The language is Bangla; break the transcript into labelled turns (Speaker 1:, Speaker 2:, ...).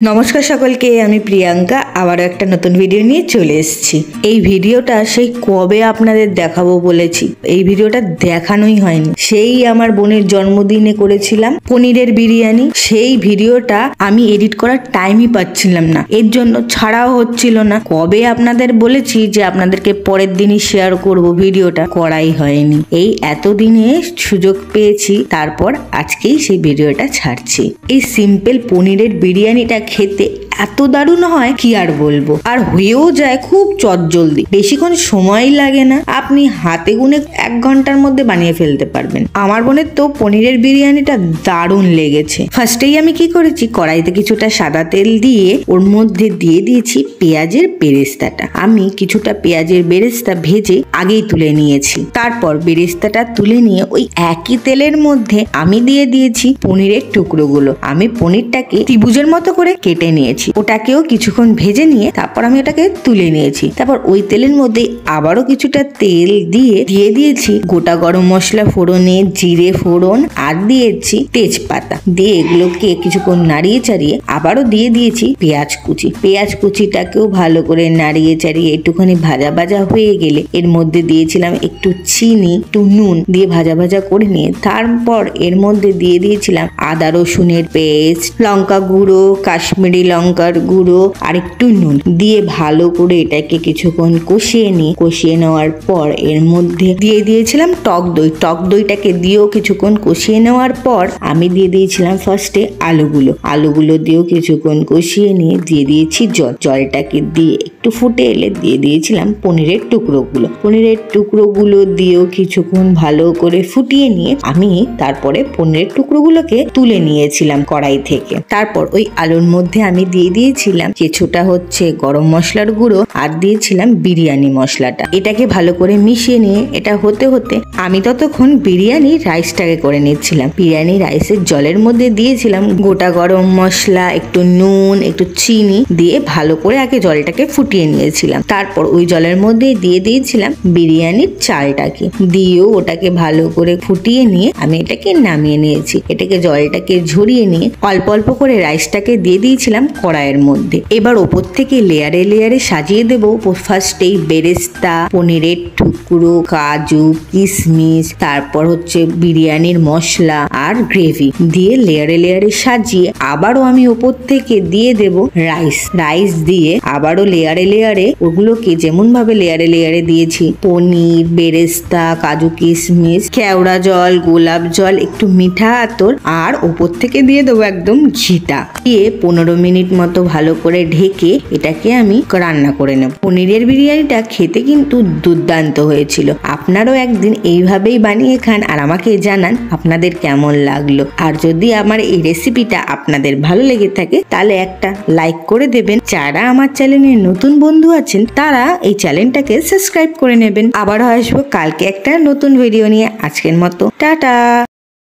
Speaker 1: নমস্কার সকলকে, আমি প্রিয়াঙ্কা আবারও একটা নতুন ভিডিও নিয়ে চলে এসেছি। এই ভিডিওটা সেই কবে আপনাদের দেখাবো বলেছি, এই ভিডিওটা দেখানোই হয়নি। সেই আমার বোনের জন্মদিনে করেছিলাম পনিরের বিরিয়ানি, সেই ভিডিওটা আমি এডিট করার টাইমই পাচ্ছিলাম না, এর জন্য ছাড়াও হচ্ছিল না। কবে আপনাদের বলেছি যে আপনাদেরকে পরের দিনই শেয়ার করব, ভিডিওটা করাই হয়নি। এই এতদিনে সুযোগ পেয়েছি, তারপর আজকেই সেই ভিডিওটা ছাড়ছি। এই সিম্পল পনিরের বিরিয়ানিটা খেতে এত দারুণ হয় কি আর বলবো, আর হয়েও যায় খুব চটজলদি, বেশিক্ষণ সময় লাগে না, আপনি হাতে গুনে 1 ঘন্টার মধ্যে বানিয়ে ফেলতে পারবেন। আমার বোনের তো পনিরের বিরিয়ানিটা দারুণ লেগেছে। ফার্স্টেই আমি কি করেছি, কড়াইতে কিছুটা সাদা তেল দিয়ে ওর মধ্যে দিয়ে দিয়েছি পেঁয়াজের বেরেস্তাটা। আমি কিছুটা পেঁয়াজের বেরেস্তা ভেজে আগেই তুলে নিয়েছি। তারপর বেরেস্তাটা তুলে নিয়ে ওই একই তেলের মধ্যে আমি দিয়ে দিয়েছি পনিরের টুকরোগুলো। আমি পনিরটাকে ত্রিভুজের মতো করে কেটে নিয়েছি, ওটাকেও কিছুক্ষণ ভেজে নিয়ে তারপর আমি ওটাকে তুলে নিয়েছি। তারপর ওই তেলের মধ্যে আবারও কিছুটা তেল দিয়ে দিয়েছি গোটা গরম মশলা ফোড়নে, জিরে ফোড়ন, আর দিয়েছি তেজপাতা। দিয়ে এগুলোকে কিছুক্ষণ নাড়িয়ে চাড়িয়ে আবারও দিয়ে দিয়েছি পেঁয়াজ কুচি। পেঁয়াজ কুচিটাকেও ভালো করে নাড়িয়ে চাড়িয়ে একটুখানি ভাজা ভাজা হয়ে গেলে এর মধ্যে দিয়েছিলাম একটু চিনি, একটু নুন দিয়ে ভাজা ভাজা করে নিয়ে তারপর এর মধ্যে দিয়ে দিয়েছিলাম আদা রসুনের পেস্ট, লঙ্কা গুঁড়ো, কাশ্মীরি লঙ্কার গুঁড়ো আর একটু নুন দিয়ে ভালো করে এটাকে কিছুক্ষণ কষিয়ে নেওয়ার পর এর মধ্যে দিয়ে দিয়েছিলাম টক দই। টক দইটাকে দিয়েও কিছুক্ষণ কষিয়ে নেওয়ার পর আমি দিয়ে দিয়েছিলাম ফার্স্টে আলুগুলো দিয়েও কিছুক্ষণ কষিয়ে নিয়ে দিয়ে দিয়েছি জলটাকে দিয়ে একটু ফুটে এলে দিয়ে দিয়েছিলাম পনিরের টুকরোগুলো দিয়েও কিছুক্ষণ ভালো করে ফুটিয়ে নিয়ে আমি তারপরে পনিরের টুকরোগুলোকে তুলে নিয়েছিলাম কড়াই থেকে। তারপর ওই আলুর মধ্যে আমি দিয়ে দিয়েছিলাম কিছুটা গরম মশলার গুঁড়ো আর দিয়েছিলাম বিরিয়ানি মশলাটা। এটাকে ভালো করে মিশিয়ে নিয়ে এটা হতে হতে আমি ততক্ষণ বিরিয়ানি রাইসটাকে করে নিচ্ছিলাম। বিরিয়ানি রাইসের জলের মধ্যে দিয়েছিলাম গোটা গরম মশলা, একটু নুন, একটু চিনি দিয়ে ভালো করে আগে জলটাকে ফুটিয়ে নিয়েছিলাম। তারপর ওই জলের মধ্যে দিয়ে দিয়েছিলাম বিরিয়ানির চালটাকে, দিয়েও ওটাকে ভালো করে ফুটিয়ে নিয়ে আমি এটাকে নামিয়ে নিয়েছি। এটাকে জলটাকে ঝরিয়ে নিয়ে অল্প অল্প করে রাইসটাকে দিয়ে দিয়েছিলাম কড়াইয়ের মধ্যে। এবার ওপর থেকে লেয়ারে লেয়ারে সাজিয়ে দেবো ফার্স্টেই বেরেস্তা, পনিরের টুকরো, কাজু, কিশমিশ, তারপর বিরিয়ানির মশলা আর গ্রেভি দিয়ে লেয়ারে লেয়ারে সাজিয়ে আবারও আমি ওপর থেকে দিয়ে দেব রাইস দিয়ে আবারও লেয়ারে লেয়ারে ওগুলোকে যেমন ভাবে লেয়ারে লেয়ারে দিয়েছি পনির, বেরেস্তা, কাজু, কিশমিশ, কেওড়া জল, গোলাপ জল, একটু মিঠা আতর আর ওপর থেকে দিয়ে দেবো একদম ঘিটা দিয়ে 15 মিনিট মতো ভালো করে ঢেকে এটাকে আমি রান্না করে নেব। পনিরের বিরিয়ানিটা খেতে কিন্তু দুর্দান্ত হয়েছিল। আপনারাও একদিন এইভাবেই বানিয়ে খান আর আমাকে জানান আপনাদের কেমন লাগলো। আর যদি আমার এই রেসিপিটা আপনাদের ভালো লেগে থাকে তাহলে একটা লাইক করে দেবেন। যারা আমার চ্যানেলে নতুন বন্ধু আছেন তারা এই চ্যানেলটাকে সাবস্ক্রাইব করে নেবেন। আবারও আসবো কালকে একটা নতুন ভিডিও নিয়ে। আজকের মতো টাটা।